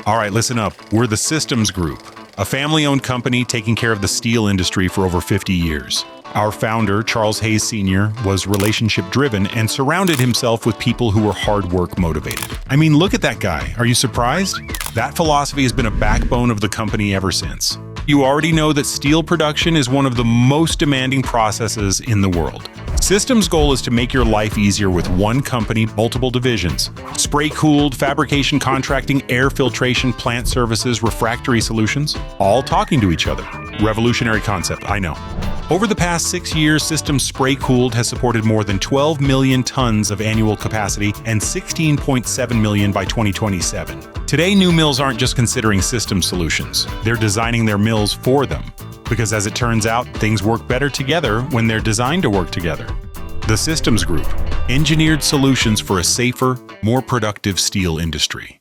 All right, listen up. We're the Systems Group, a family-owned company taking care of the steel industry for over 50 years. Our founder, Charles Hayes Sr., was relationship-driven and surrounded himself with people who were hard work motivated. I mean, look at that guy. Are you surprised? That philosophy has been a backbone of the company ever since. You already know that steel production is one of the most demanding processes in the world. Systems' goal is to make your life easier with one company, multiple divisions. Spray-cooled, fabrication contracting, air filtration, plant services, refractory solutions, all talking to each other. Revolutionary concept, I know. Over the past 6 years, Systems Spray-Cooled has supported more than 12 million tons of annual capacity and 16.7 million by 2027. Today, new mills aren't just considering system solutions. They're designing their mills for them. Because as it turns out, things work better together when they're designed to work together. The Systems Group, engineered solutions for a safer, more productive steel industry.